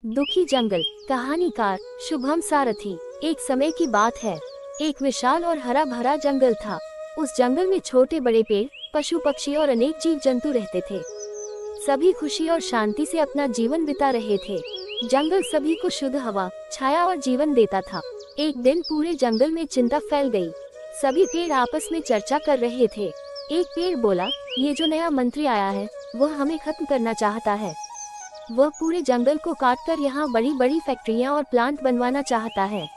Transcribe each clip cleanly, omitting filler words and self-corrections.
दुखी जंगल। कहानीकार शुभम सारथी। एक समय की बात है, एक विशाल और हरा भरा जंगल था। उस जंगल में छोटे बड़े पेड़, पशु पक्षी और अनेक जीव जंतु रहते थे। सभी खुशी और शांति से अपना जीवन बिता रहे थे। जंगल सभी को शुद्ध हवा, छाया और जीवन देता था। एक दिन पूरे जंगल में चिंता फैल गई। सभी पेड़ आपस में चर्चा कर रहे थे। एक पेड़ बोला, ये जो नया मंत्री आया है वह हमें खत्म करना चाहता है। वह पूरे जंगल को काटकर यहाँ बड़ी बड़ी फैक्ट्रियाँ और प्लांट बनवाना चाहता है।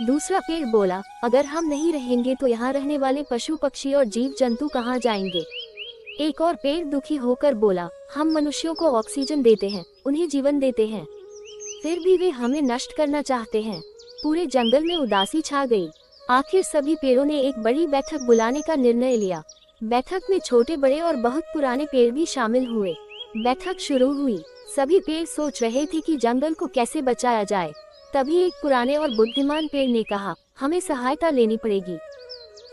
दूसरा पेड़ बोला, अगर हम नहीं रहेंगे तो यहाँ रहने वाले पशु पक्षी और जीव जंतु कहाँ जाएंगे। एक और पेड़ दुखी होकर बोला, हम मनुष्यों को ऑक्सीजन देते हैं, उन्हें जीवन देते हैं, फिर भी वे हमें नष्ट करना चाहते हैं। पूरे जंगल में उदासी छा गई। आखिर सभी पेड़ों ने एक बड़ी बैठक बुलाने का निर्णय लिया। बैठक में छोटे बड़े और बहुत पुराने पेड़ भी शामिल हुए। बैठक शुरू हुई। सभी पेड़ सोच रहे थे कि जंगल को कैसे बचाया जाए। तभी एक पुराने और बुद्धिमान पेड़ ने कहा, हमें सहायता लेनी पड़ेगी।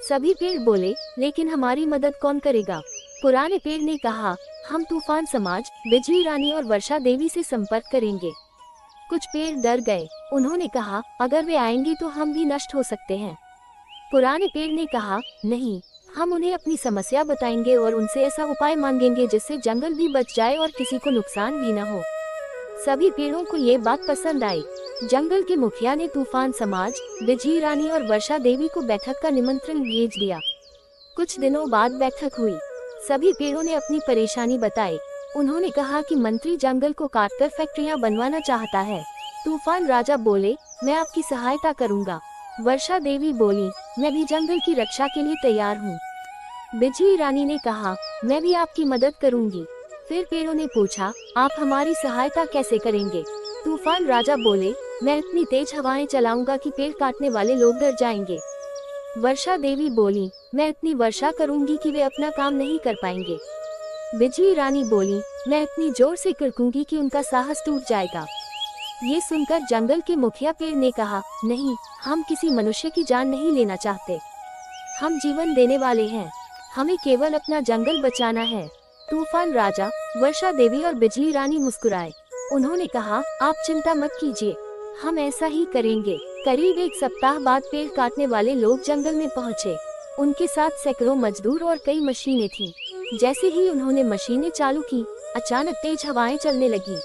सभी पेड़ बोले, लेकिन हमारी मदद कौन करेगा। पुराने पेड़ ने कहा, हम तूफान समाज, बिजली रानी और वर्षा देवी से संपर्क करेंगे। कुछ पेड़ डर गए। उन्होंने कहा, अगर वे आएंगे तो हम भी नष्ट हो सकते हैं। पुराने पेड़ ने कहा, नहीं, हम उन्हें अपनी समस्या बताएंगे और उनसे ऐसा उपाय मांगेंगे जिससे जंगल भी बच जाए और किसी को नुकसान भी न हो। सभी पेड़ों को ये बात पसंद आई। जंगल के मुखिया ने तूफान समाज, बिजली रानी और वर्षा देवी को बैठक का निमंत्रण भेज दिया। कुछ दिनों बाद बैठक हुई। सभी पेड़ों ने अपनी परेशानी बताई। उन्होंने कहा कि मंत्री जंगल को काटकर फैक्ट्रियां बनवाना चाहता है। तूफान राजा बोले, मैं आपकी सहायता करूंगा। वर्षा देवी बोली, मैं भी जंगल की रक्षा के लिए तैयार हूँ। बिजली रानी ने कहा, मैं भी आपकी मदद करूंगी। फिर पेड़ों ने पूछा, आप हमारी सहायता कैसे करेंगे। तूफान राजा बोले, मैं इतनी तेज हवाएं चलाऊंगा कि पेड़ काटने वाले लोग डर जाएंगे। वर्षा देवी बोली, मैं इतनी वर्षा करूंगी कि वे अपना काम नहीं कर पाएंगे। बिजली रानी बोली, मैं इतनी जोर से कड़कूंगी कि उनका साहस टूट जाएगा। ये सुनकर जंगल के मुखिया पेड़ ने कहा, नहीं, हम किसी मनुष्य की जान नहीं लेना चाहते। हम जीवन देने वाले हैं। हमें केवल अपना जंगल बचाना है। तूफान राजा, वर्षा देवी और बिजली रानी मुस्कुराए। उन्होंने कहा, आप चिंता मत कीजिए, हम ऐसा ही करेंगे। करीब एक सप्ताह बाद पेड़ काटने वाले लोग जंगल में पहुँचे। उनके साथ सैकड़ों मजदूर और कई मशीनें थीं। जैसे ही उन्होंने मशीनें चालू की, अचानक तेज हवाएं चलने लगी।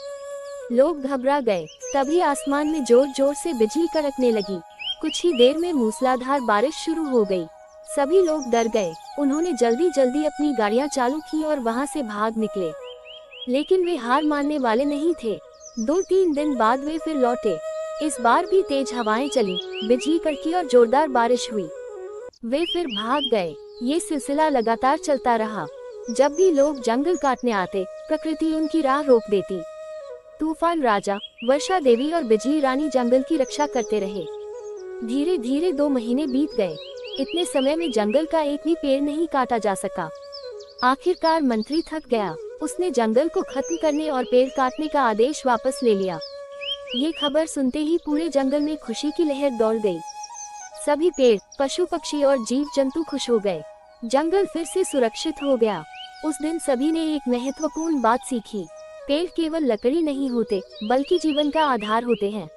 लोग घबरा गए। तभी आसमान में जोर जोर से बिजली कड़कने लगी। कुछ ही देर में मूसलाधार बारिश शुरू हो गई। सभी लोग डर गए। उन्होंने जल्दी जल्दी अपनी गाड़ियां चालू की और वहां से भाग निकले। लेकिन वे हार मानने वाले नहीं थे। 2-3 दिन बाद वे फिर लौटे। इस बार भी तेज हवाएं चली, बिजली कड़की और जोरदार बारिश हुई। वे फिर भाग गए। ये सिलसिला लगातार चलता रहा। जब भी लोग जंगल काटने आते, प्रकृति उनकी राह रोक देती। तूफान राजा, वर्षा देवी और बिजली रानी जंगल की रक्षा करते रहे। धीरे धीरे 2 महीने बीत गए। इतने समय में जंगल का एक भी पेड़ नहीं काटा जा सका। आखिरकार मंत्री थक गया। उसने जंगल को खत्म करने और पेड़ काटने का आदेश वापस ले लिया। ये खबर सुनते ही पूरे जंगल में खुशी की लहर दौड़ गई। सभी पेड़, पशु पक्षी और जीव जंतु खुश हो गए। जंगल फिर से सुरक्षित हो गया। उस दिन सभी ने एक महत्वपूर्ण बात सीखी। पेड़ केवल लकड़ी नहीं होते, बल्कि जीवन का आधार होते हैं।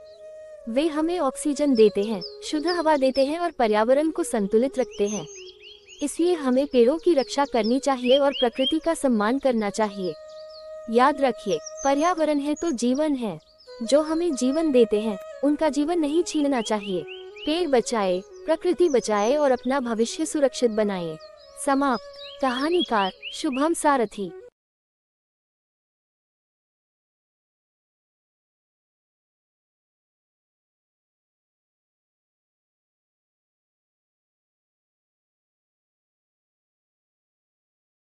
वे हमें ऑक्सीजन देते हैं, शुद्ध हवा देते हैं और पर्यावरण को संतुलित रखते हैं। इसलिए हमें पेड़ों की रक्षा करनी चाहिए और प्रकृति का सम्मान करना चाहिए। याद रखिए, पर्यावरण है तो जीवन है। जो हमें जीवन देते हैं, उनका जीवन नहीं छीनना चाहिए। पेड़ बचाए, प्रकृति बचाए और अपना भविष्य सुरक्षित बनाए। समाप्त। कहानीकार शुभम सारथी।